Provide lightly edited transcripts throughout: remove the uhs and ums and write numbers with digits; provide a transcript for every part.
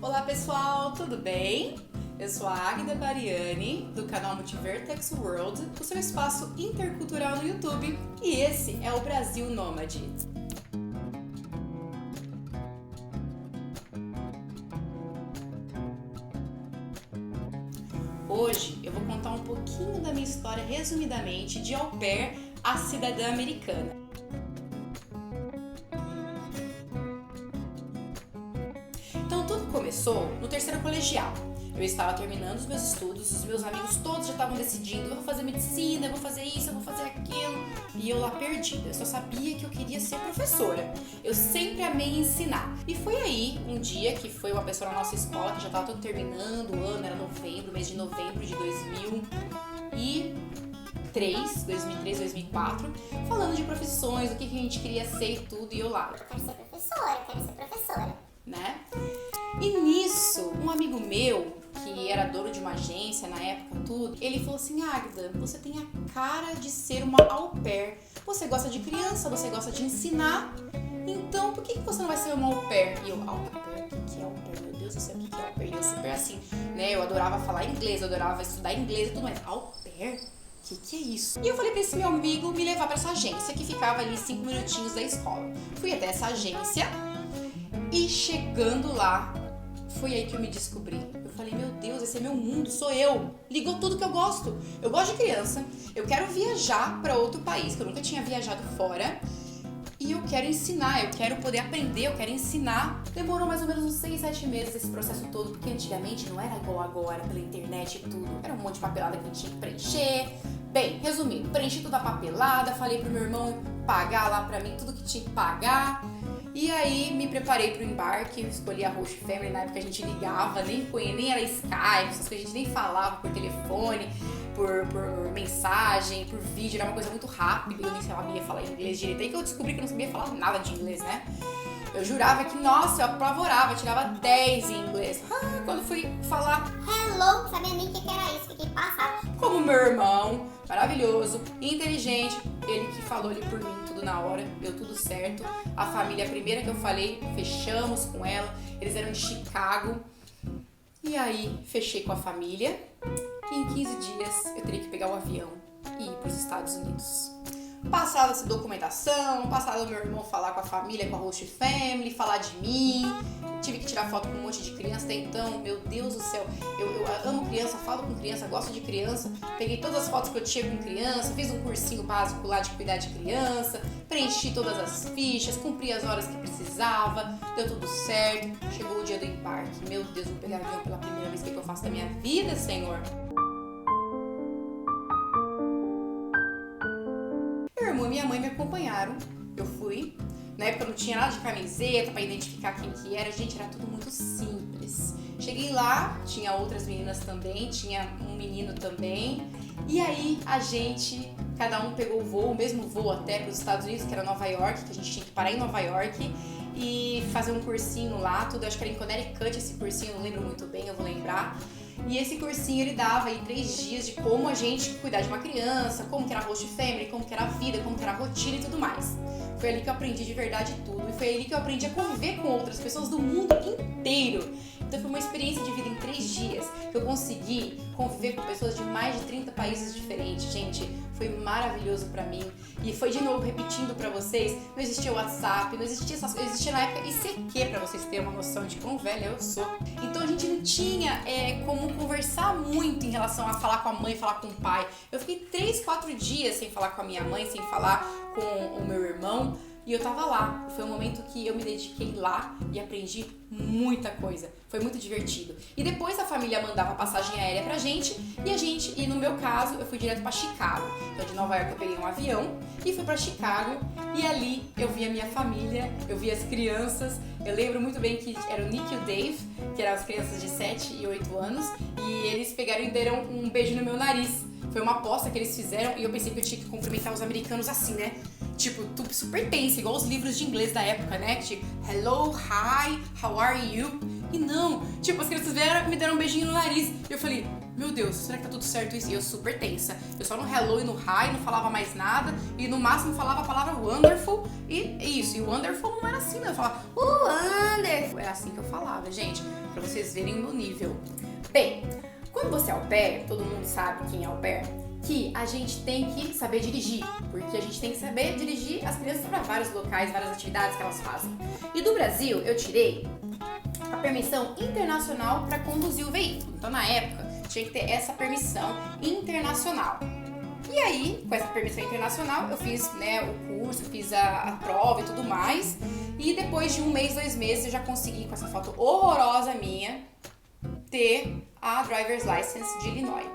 Olá pessoal, tudo bem? Eu sou a Águida Bariani, do canal Multivertex World, o seu espaço intercultural no YouTube, e esse é o Brasil Nômade. Hoje eu vou contar um pouquinho da minha história resumidamente de au pair a cidadã americana. Então tudo começou no terceiro colegial. Eu estava terminando os meus estudos, os meus amigos todos já estavam decidindo: eu vou fazer medicina, eu vou fazer isso, eu vou fazer aquilo. E eu lá perdida, eu só sabia que eu queria ser professora. Eu sempre amei ensinar. E foi aí, um dia, que foi uma pessoa na nossa escola, que já estava tudo terminando, o ano era novembro, mês de novembro de 2003, 2004, falando de profissões, do que a gente queria ser e tudo, e eu lá. Eu quero ser professora. Né? E nisso, um amigo meu, que era dono de uma agência na época, tudo, ele falou assim: Águida, você tem a cara de ser uma au pair. Você gosta de criança, você gosta de ensinar, então por que você não vai ser uma au pair? E eu, au pair? O que é au pair? Meu Deus do céu, o que é au pair? Eu super assim, né? Eu adorava falar inglês, eu adorava estudar inglês e tudo mais. Au pair? O que é isso? E eu falei pra esse meu amigo me levar pra essa agência, que ficava ali 5 minutinhos da escola. Fui até essa agência. E chegando lá, foi aí que eu me descobri. Eu falei: meu Deus, esse é meu mundo, sou eu. Ligou tudo que eu gosto. Eu gosto de criança, eu quero viajar para outro país, que eu nunca tinha viajado fora. E eu quero ensinar, eu quero poder aprender, eu quero ensinar. Demorou mais ou menos uns 6, 7 meses esse processo todo, porque antigamente não era igual agora, pela internet e tudo. Era um monte de papelada que a gente tinha que preencher. Bem, resumindo, preenchi toda a papelada, falei pro meu irmão pagar lá pra mim tudo que tinha que pagar. E aí me preparei pro embarque, escolhi a Host Family. Na época a gente ligava, nem era Skype, essas coisas, a gente nem falava por telefone, por mensagem, por vídeo, era uma coisa muito rápida, eu nem sabia falar inglês direito. Aí que eu descobri que eu não sabia falar nada de inglês, né? Eu jurava que, nossa, eu apavorava, tirava 10 em inglês. Quando fui falar Hello, sabia nem o que era isso, fiquei passada. como meu irmão, maravilhoso, inteligente, ele que falou ali por mim tudo na hora, deu tudo certo. A família, a primeira que eu falei, fechamos com ela, eles eram de Chicago. E aí, fechei com a família e em 15 dias eu teria que pegar o avião e ir para os Estados Unidos. Passada essa documentação, passada o meu irmão falar com a família, com a Host Family, falar de mim. Tive que tirar foto com um monte de criança até então, meu Deus do céu. Eu amo criança, falo com criança, gosto de criança. Peguei todas as fotos que eu tinha com criança, fiz um cursinho básico lá de cuidar de criança, preenchi todas as fichas, cumpri as horas que precisava, deu tudo certo. Chegou o dia do embarque. Meu Deus, vou pegar avião pela primeira vez, o que eu faço da minha vida, Senhor? Meu irmão e minha mãe me acompanharam, eu fui. Na época não tinha nada de camiseta pra identificar quem que era, gente, era tudo muito simples. Cheguei lá, tinha outras meninas também, tinha um menino também. E aí a gente, cada um pegou o voo, o mesmo voo até para os Estados Unidos, que era Nova York, que a gente tinha que parar em Nova York e fazer um cursinho lá, tudo, acho que era em Connecticut esse cursinho, não lembro muito bem, eu vou lembrar. E esse cursinho ele dava aí 3 dias de como a gente cuidar de uma criança, como que era a Host Family, como que era a vida, como que era a rotina e tudo mais. Foi ali que eu aprendi de verdade tudo e foi ali que eu aprendi a conviver com outras pessoas do mundo inteiro. Então foi uma experiência de vida em 3 dias que eu consegui conviver com pessoas de mais de 30 países diferentes. Gente, foi maravilhoso pra mim. E foi de novo repetindo pra vocês, não existia WhatsApp, não existia essas coisas, existia na época ICQ, pra vocês terem uma noção de quão velha eu sou. Então a gente não tinha como conversar muito em relação a falar com a mãe, falar com o pai. Eu fiquei 3, 4 dias sem falar com a minha mãe, sem falar com o meu irmão. E eu tava lá, foi um momento que eu me dediquei lá e aprendi muita coisa, foi muito divertido. E depois a família mandava passagem aérea pra gente, e no meu caso, eu fui direto pra Chicago. Então de Nova York eu peguei um avião e fui pra Chicago, e ali eu vi a minha família, eu vi as crianças. Eu lembro muito bem que era o Nick e o Dave, que eram as crianças de 7 e 8 anos, e eles pegaram e deram um beijo no meu nariz. Foi uma aposta que eles fizeram e eu pensei que eu tinha que cumprimentar os americanos assim, né? tipo, tudo super tensa, igual os livros de inglês da época, né? Tipo, hello, hi, how are you? E não, tipo, as crianças vieram e me deram um beijinho no nariz. E eu falei, meu Deus, será que tá tudo certo isso? E eu super tensa. Eu só no hello e no hi, não falava mais nada. E no máximo falava a palavra wonderful. E isso, e wonderful não era assim, né? Eu falava, wonderful. Era assim que eu falava, gente, pra vocês verem o meu nível. Bem, quando você é au pair, todo mundo sabe quem é au pair, que a gente tem que saber dirigir, porque a gente tem que saber dirigir as crianças para vários locais, várias atividades que elas fazem. E do Brasil, eu tirei a permissão internacional para conduzir o veículo. Então, na época, tinha que ter essa permissão internacional. E aí, com essa permissão internacional, eu fiz, né, o curso, fiz a prova e tudo mais. E depois de 1 mês, 2 meses, eu já consegui, com essa foto horrorosa minha, ter a driver's license de Illinois.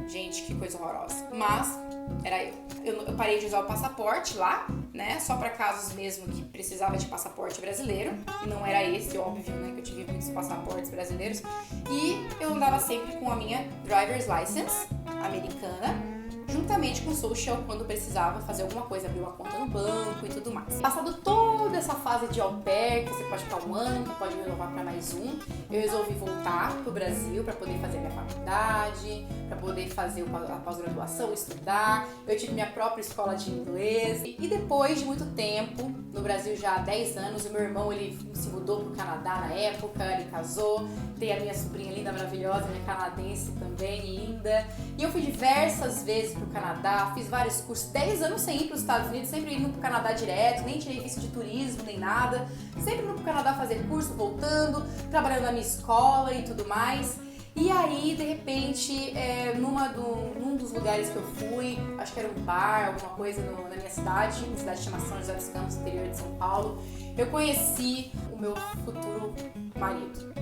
Gente, que coisa horrorosa. Mas era eu. Eu parei de usar o passaporte lá, né? Só para casos mesmo que precisava de passaporte brasileiro. E não era esse, óbvio, né? Que eu tive muitos passaportes brasileiros. E eu andava sempre com a minha driver's license americana, juntamente com o social quando precisava fazer alguma coisa, abrir uma conta no banco e tudo mais. Passado toda essa fase de au pair, que você pode ficar 1 ano, que pode renovar para mais 1, eu resolvi voltar pro Brasil para poder fazer minha faculdade, para poder fazer a pós-graduação, estudar. Eu tive minha própria escola de inglês. E depois de muito tempo, no Brasil já há 10 anos, o meu irmão ele se mudou pro Canadá na época, ele casou, tem a minha sobrinha linda, maravilhosa, minha canadense também, linda. E eu fui diversas vezes pro Canadá, fiz vários cursos, 10 anos sem ir para os Estados Unidos, sempre indo pro Canadá direto, nem tirei visto de turismo, nem nada, sempre indo pro Canadá fazer curso, voltando, trabalhando na minha escola e tudo mais. E aí, de repente, num dos lugares que eu fui, acho que era um bar, alguma coisa na minha cidade chama São José dos Campos, interior de São Paulo, eu conheci o meu futuro marido.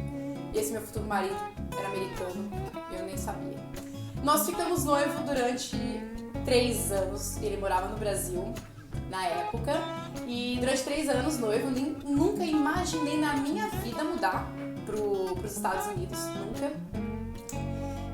E esse meu futuro marido era americano, e eu nem sabia. Nós ficamos noivos durante 3 anos, ele morava no Brasil na época, e durante 3 anos noivo, nunca imaginei na minha vida mudar pros Estados Unidos, nunca.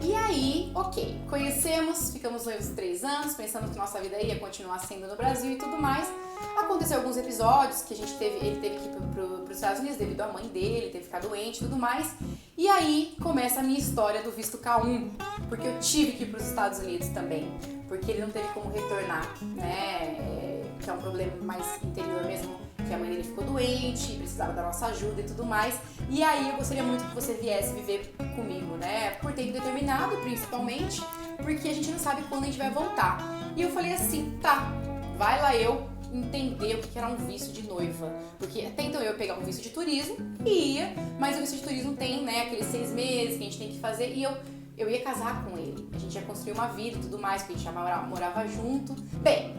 E aí, ok, conhecemos, ficamos noivos 3 anos, pensando que nossa vida ia continuar sendo no Brasil e tudo mais. Aconteceu alguns episódios que ele teve que ir pros Estados Unidos devido à mãe dele, teve que ficar doente e tudo mais. E aí começa a minha história do visto K1, porque eu tive que ir pros Estados Unidos também, porque ele não teve como retornar, né, que é um problema mais interior mesmo, que a mãe dele ficou doente, precisava da nossa ajuda e tudo mais. E aí eu gostaria muito que você viesse viver comigo, né? Por tempo determinado, principalmente, porque a gente não sabe quando a gente vai voltar. E eu falei assim, tá, vai lá eu entender o que era um visto de noiva. Porque até então eu ia pegar um visto de turismo e ia, mas o visto de turismo tem, né, aqueles 6 meses que a gente tem que fazer e eu ia casar com ele. A gente ia construir uma vida e tudo mais, porque a gente já morava junto. Bem,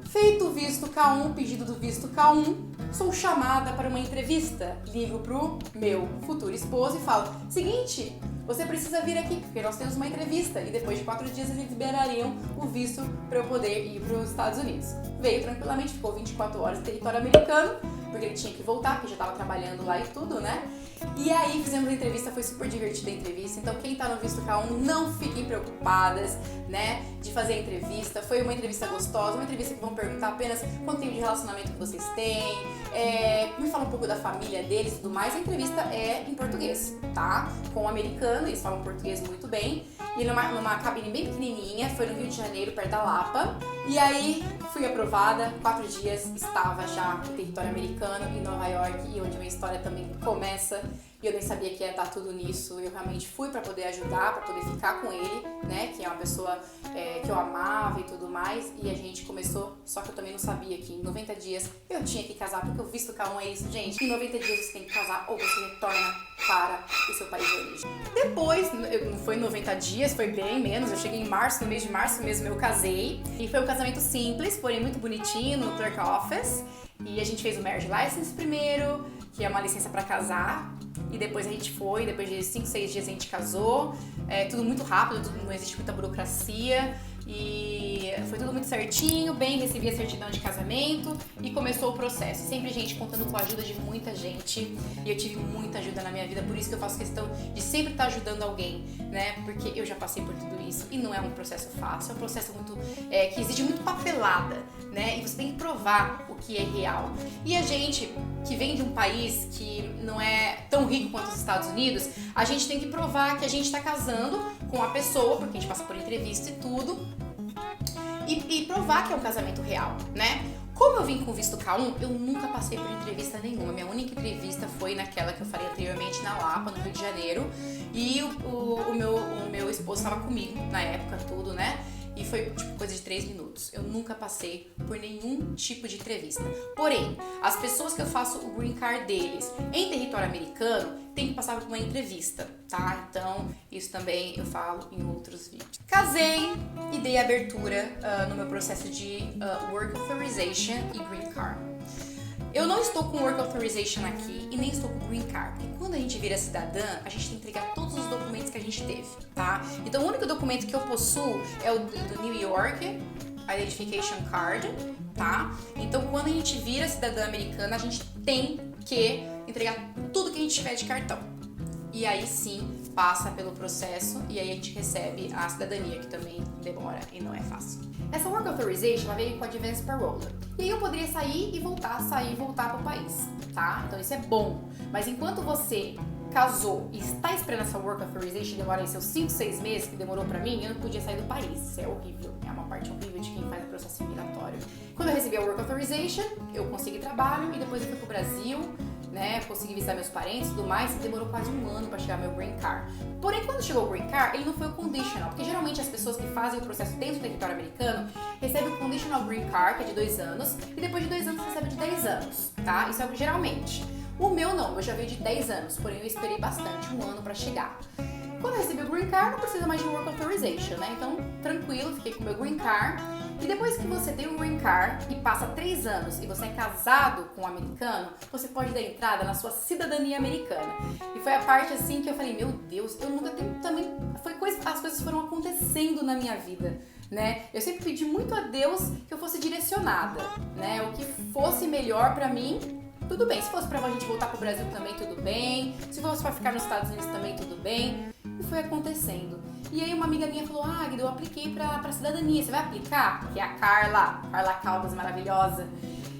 feito o visto K1, pedido do visto K1, sou chamada para uma entrevista. Ligo pro meu futuro esposo e falo, seguinte, você precisa vir aqui, porque nós temos uma entrevista. E depois de 4 dias eles liberariam o visto para eu poder ir para os Estados Unidos. Veio tranquilamente, ficou 24 horas em território americano, porque ele tinha que voltar, porque já estava trabalhando lá e tudo, né? E aí fizemos a entrevista, foi super divertida a entrevista. Então quem tá no visto K1, não fiquem preocupadas, né, de fazer a entrevista. Foi uma entrevista gostosa, uma entrevista que vão perguntar apenas quanto tempo de relacionamento que vocês têm, me fala um pouco da família deles e tudo mais. A entrevista é em português, tá? Com um americano, eles falam português muito bem. E numa cabine bem pequenininha, foi no Rio de Janeiro, perto da Lapa. E aí fui aprovada, 4 dias estava já no território americano, em Nova York, e onde a minha história também começa. E eu nem sabia que ia estar tudo nisso. Eu realmente fui para poder ajudar, para poder ficar com ele, né? Que é uma pessoa que eu amava e tudo mais. E a gente começou, só que eu também não sabia que em 90 dias eu tinha que casar, porque o visto K1 é isso, gente. Em 90 dias você tem que casar ou você retorna para o seu país de origem. Depois, não foi 90 dias, foi bem menos. Eu cheguei em março, no mês de março mesmo eu casei. E foi um casamento simples, porém muito bonitinho, no clerk office. E a gente fez o marriage license primeiro, que é uma licença para casar. E depois a gente foi, depois de 5, 6 dias a gente casou. Tudo muito rápido, não existe muita burocracia. E foi tudo muito certinho, bem, recebi a certidão de casamento e começou o processo. Sempre, gente, contando com a ajuda de muita gente. E eu tive muita ajuda na minha vida, por isso que eu faço questão de sempre estar ajudando alguém, né? Porque eu já passei por tudo isso e não é um processo fácil, é um processo muito que exige muito papelada, né? E você tem que provar o que é real. E a gente que vem de um país que não é tão rico quanto os Estados Unidos, a gente tem que provar que a gente está casando com a pessoa, porque a gente passa por entrevista e tudo. E provar que é um casamento real, né? Como eu vim com visto K1, eu nunca passei por entrevista nenhuma. Minha única entrevista foi naquela que eu falei anteriormente na Lapa, no Rio de Janeiro. E o meu esposo estava comigo na época, tudo, né? E foi tipo coisa de 3 minutos. Eu nunca passei por nenhum tipo de entrevista. Porém, as pessoas que eu faço o green card deles em território americano têm que passar por uma entrevista, tá? Então, isso também eu falo em outros vídeos. Casei e dei abertura no meu processo de Work Authorization e Green Card. Eu não estou com Work Authorization aqui e nem estou com Green Card, porque quando a gente vira cidadã, a gente tem que entregar todos os documentos que a gente teve, tá? Então o único documento que eu possuo é o do New York Identification Card, tá? Então quando a gente vira cidadã americana, a gente tem que entregar tudo que a gente tiver de cartão. E aí sim, passa pelo processo e aí a gente recebe a cidadania, que também demora e não é fácil. Essa Work Authorization, ela veio com a Advanced Parole. E aí eu poderia sair e voltar pro país, tá? Então isso é bom. Mas enquanto você casou e está esperando essa Work Authorization, demora aí seus 5, 6 meses, que demorou pra mim, eu não podia sair do país. Isso é horrível. É uma parte horrível de quem faz o processo migratório. Quando eu recebi a Work Authorization, eu consegui trabalho e depois eu fui pro Brasil, né, consegui visitar meus parentes e tudo mais, e demorou quase 1 ano para chegar meu Green Card. Porém, quando chegou o Green Card, ele não foi o conditional, porque geralmente as pessoas que fazem o processo dentro do território americano recebem o conditional Green Card, que é de 2 anos, e depois de 2 anos recebe de 10 anos, tá? Isso é geralmente. O meu não, eu já veio de 10 anos, porém eu esperei bastante, 1 ano para chegar. Quando eu recebi o Green Card, não precisa mais de Work Authorization, né? Então, tranquilo, fiquei com o meu Green Card. E depois que você tem o Green Card e passa 3 anos e você é casado com um americano, você pode dar entrada na sua cidadania americana. E foi a parte assim que eu falei, meu Deus, eu nunca tenho também... as coisas foram acontecendo na minha vida, né? Eu sempre pedi muito a Deus que eu fosse direcionada, né? O que fosse melhor pra mim, tudo bem. Se fosse pra gente voltar pro Brasil também, tudo bem. Se fosse pra ficar nos Estados Unidos também, tudo bem. E foi acontecendo. E aí uma amiga minha falou, Águida, eu apliquei pra cidadania, você vai aplicar? Que é a Carla Caldas, maravilhosa.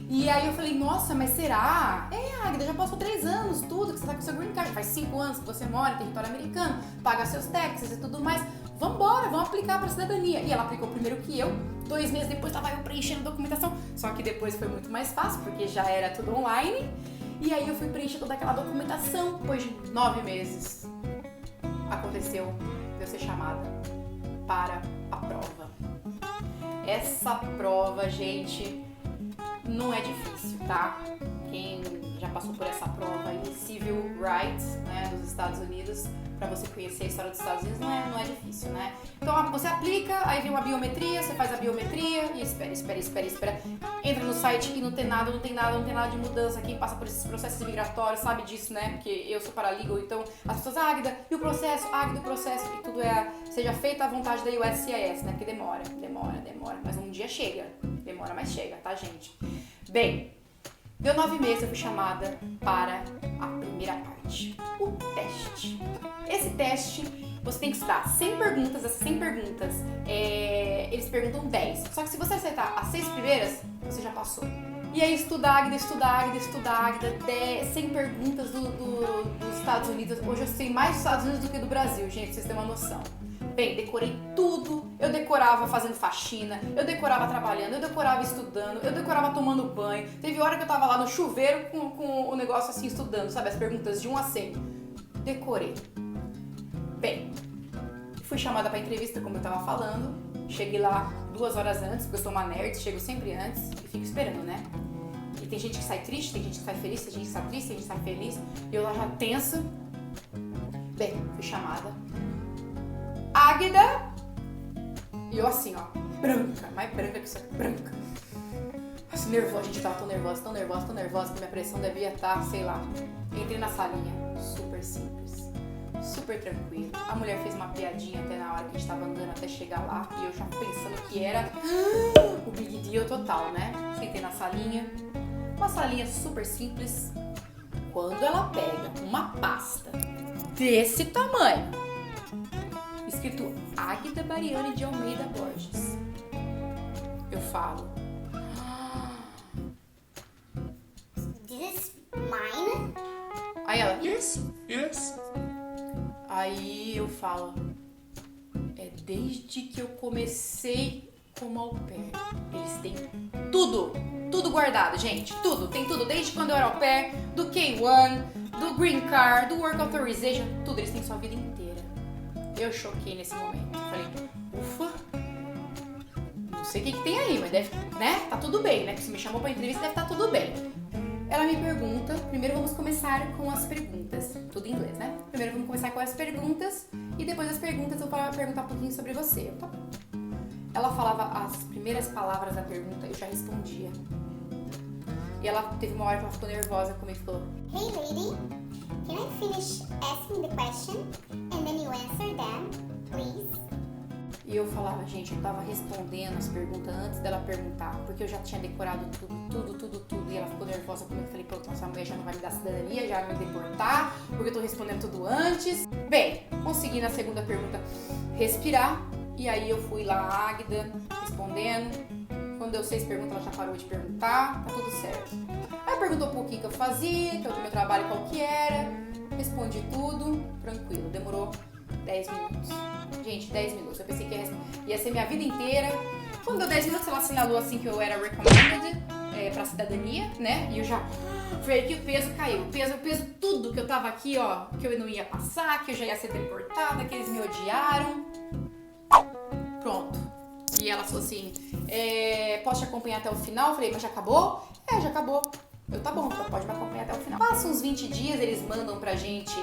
E aí eu falei, nossa, mas será? Águida, já passou 3 anos, tudo, que você tá com seu green card, faz 5 anos que você mora em território americano, paga seus taxas e tudo mais. Vambora, vamos aplicar pra cidadania. E ela aplicou primeiro que eu, 2 meses depois tava eu preenchendo documentação, só que depois foi muito mais fácil, porque já era tudo online. E aí eu fui preencher toda aquela documentação, depois de 9 meses. Aconteceu de eu ser chamada para a prova. Essa prova, gente, não é difícil, tá? Quem já passou por essa prova aí, Civil Rights, né, dos Estados Unidos, pra você conhecer a história dos Estados Unidos, não é difícil, né? Então você aplica, aí vem uma biometria, você faz a biometria e espera. Entra no site e não tem nada de mudança. Quem passa por esses processos migratórios sabe disso, né? Porque eu sou paralegal, então as pessoas, Águida, e o processo, e tudo seja feito à vontade da USCIS, né? Porque demora, mas um dia chega. Demora, mas chega, tá, gente? Bem, deu 9 meses, eu fui chamada para a primeira parte, o teste. Esse teste, você tem que estudar 100 perguntas, essas 100 perguntas, eles perguntam 10. Só que se você acertar as 6 primeiras, você já passou. E aí estuda Águida, 100 perguntas dos Estados Unidos. Hoje eu sei mais dos Estados Unidos do que do Brasil, gente, pra vocês terem uma noção. Bem, decorei tudo, eu decorava fazendo faxina, eu decorava trabalhando, eu decorava estudando, eu decorava tomando banho. Teve hora que eu tava lá no chuveiro com o negócio assim, estudando, sabe, as perguntas de 1 a 100. Decorei. Bem, fui chamada pra entrevista, como eu tava falando, cheguei lá 2 horas antes, porque eu sou uma nerd, chego sempre antes e fico esperando, né? E tem gente que sai triste, tem gente que sai feliz, tem gente que sai triste, tem gente que sai feliz, e eu lá já tensa. Bem, fui chamada. Águida, e eu assim, ó, branca, mais branca que isso aqui, branca. Assim, nervosa, gente, eu tava tão nervosa, que minha pressão devia estar, sei lá. Entrei na salinha, super super simples, super tranquilo. A mulher fez uma piadinha até na hora que a gente tava andando até chegar lá, e eu já pensando que era o big deal total, né? Sentei na salinha, uma salinha super simples. Quando ela pega uma pasta desse tamanho, escrito Águida Bariani de Almeida Borges, eu falo: This is mine? Aí ela: Yes, yes. Aí eu falo: é desde que eu comecei como au pair. Eles têm tudo guardado, gente. Tem tudo. Desde quando eu era au pair, do K1, do Green Card, do Work Authorization, tudo. Eles têm sua vida inteira. Eu choquei nesse momento. Falei: ufa, não sei o que tem aí, mas deve, né? Tá tudo bem, né? Porque se me chamou pra entrevista, deve estar tudo bem. Ela me pergunta, primeiro vamos começar com as perguntas, tudo em inglês, né? Primeiro vamos começar com as perguntas e depois das perguntas eu vou perguntar um pouquinho sobre você. Tá bom. Ela falava as primeiras palavras da pergunta, eu já respondia. E ela teve uma hora que ela ficou nervosa comigo e falou: Hey lady, can I finish asking the question and then you answer them, please? E eu falava: gente, eu tava respondendo as perguntas antes dela perguntar, porque eu já tinha decorado tudo. E ela ficou nervosa comigo. Eu falei: pronto, essa mulher já não vai me dar cidadania, já vai me deportar, porque eu tô respondendo tudo antes. Bem, consegui na segunda pergunta respirar. E aí eu fui lá, Águida, respondendo. Quando deu 6 perguntas, ela já parou de perguntar, tá tudo certo. Aí perguntou um pouquinho o que eu fazia, que o meu trabalho qual que era. Respondi tudo, tranquilo, demorou 10 minutos. Gente, 10 minutos. Eu pensei que ia ser minha vida inteira. Quando deu 10 minutos, ela assinalou assim que eu era recommended pra cidadania, né? E eu já falei que o peso caiu. O peso, tudo que eu tava aqui, ó, que eu não ia passar, que eu já ia ser deportada, que eles me odiaram. Pronto. E ela falou assim: posso te acompanhar até o final? Eu falei: mas já acabou? Já acabou. Eu: tá bom, então pode me acompanhar até o final. Passa uns 20 dias, eles mandam pra gente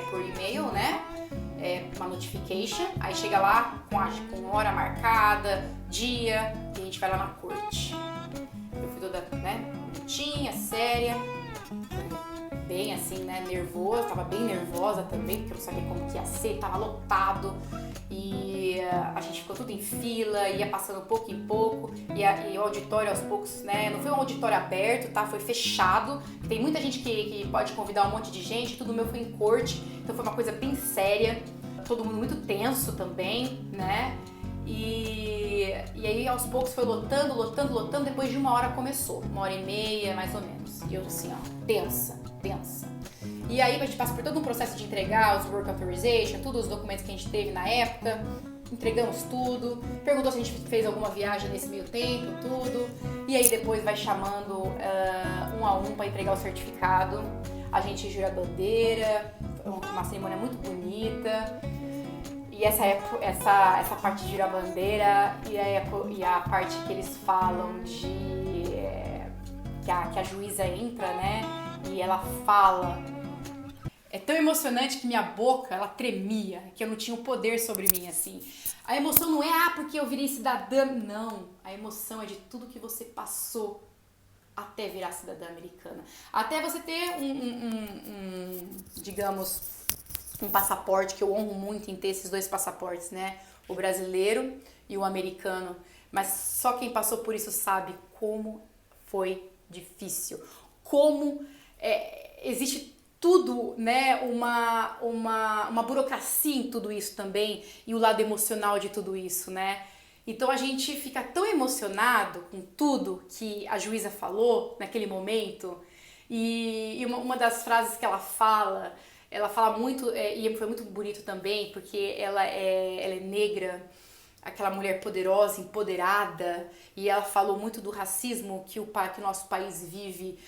por e-mail, né? Uma notification. Aí chega lá com hora marcada, dia, e a gente vai lá na corte. Eu fui toda, né, bonitinha, séria, bem assim, né, nervosa. Tava bem nervosa também, porque eu não sabia como que ia ser, tava lotado. E a gente ficou tudo em fila, ia passando pouco em pouco, e o auditório aos poucos, né, não foi um auditório aberto, tá, foi fechado. Tem muita gente que pode convidar um monte de gente, tudo meu foi em corte, então foi uma coisa bem séria, todo mundo muito tenso também, né, e aí aos poucos foi lotando, depois de 1 hora começou, 1h30 mais ou menos, e eu assim, ó, tensa. E aí a gente passa por todo um processo de entregar os Work Authorization, todos os documentos que a gente teve na época, entregamos tudo, perguntou se a gente fez alguma viagem nesse meio tempo, tudo, e aí depois vai chamando um a um para entregar o certificado, a gente jura a bandeira, uma cerimônia muito bonita, e essa parte de jurar a bandeira e a parte que eles falam de que a juíza entra, né, e ela fala. É tão emocionante que minha boca, ela tremia, que eu não tinha o poder sobre mim, assim. A emoção não é, porque eu virei cidadã. Não, a emoção é de tudo que você passou até virar cidadã americana. Até você ter digamos, um passaporte, que eu honro muito em ter esses 2 passaportes, né? O brasileiro e o americano. Mas só quem passou por isso sabe como foi difícil. Como existe tudo, né, uma burocracia em tudo isso também, e o lado emocional de tudo isso, né? Então a gente fica tão emocionado com tudo que a juíza falou naquele momento, e uma das frases que ela fala muito, e foi muito bonito também, porque ela é negra, aquela mulher poderosa, empoderada, e ela falou muito do racismo que o nosso país vive,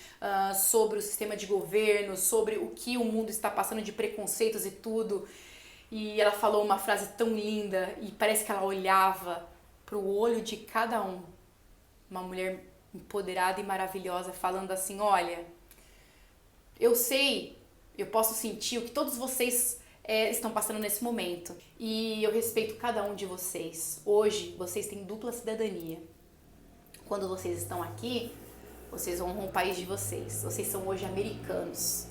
sobre o sistema de governo, sobre o que o mundo está passando de preconceitos e tudo. E ela falou uma frase tão linda, e parece que ela olhava para o olho de cada um. Uma mulher empoderada e maravilhosa, falando assim: olha, eu sei, eu posso sentir o que todos vocês estão passando nesse momento. E eu respeito cada um de vocês. Hoje, vocês têm dupla cidadania. Quando vocês estão aqui, vocês honram o país de vocês. Vocês são hoje americanos.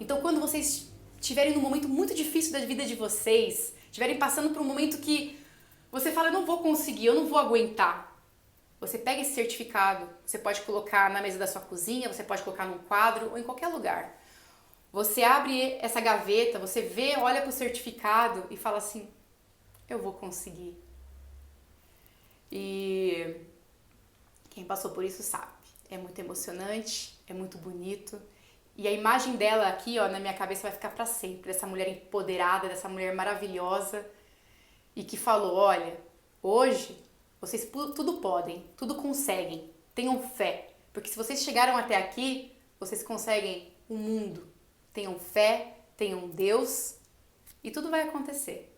Então, quando vocês estiverem num momento muito difícil da vida de vocês, estiverem passando por um momento que você fala, eu não vou conseguir, eu não vou aguentar. Você pega esse certificado, você pode colocar na mesa da sua cozinha, você pode colocar num quadro ou em qualquer lugar. Você abre essa gaveta, você vê, olha para o certificado e fala assim, eu vou conseguir. E quem passou por isso sabe, é muito emocionante, é muito bonito. E a imagem dela aqui, ó, na minha cabeça vai ficar para sempre, dessa mulher empoderada, dessa mulher maravilhosa e que falou, olha, hoje vocês tudo podem, tudo conseguem, tenham fé, porque se vocês chegaram até aqui, vocês conseguem o mundo. Tenham fé, tenham Deus e tudo vai acontecer.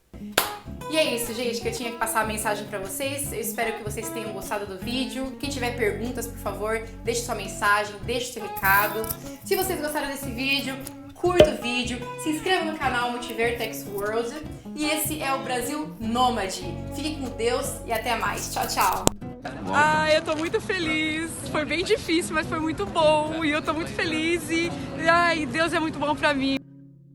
E é isso, gente, que eu tinha que passar a mensagem pra vocês. Eu espero que vocês tenham gostado do vídeo. Quem tiver perguntas, por favor, deixe sua mensagem, deixe seu recado. Se vocês gostaram desse vídeo, curta o vídeo, se inscreva no canal Multivertex World. E esse é o Brasil Nômade. Fiquem com Deus e até mais. Tchau, tchau. Eu tô muito feliz. Foi bem difícil, mas foi muito bom. E eu tô muito feliz e Deus é muito bom pra mim.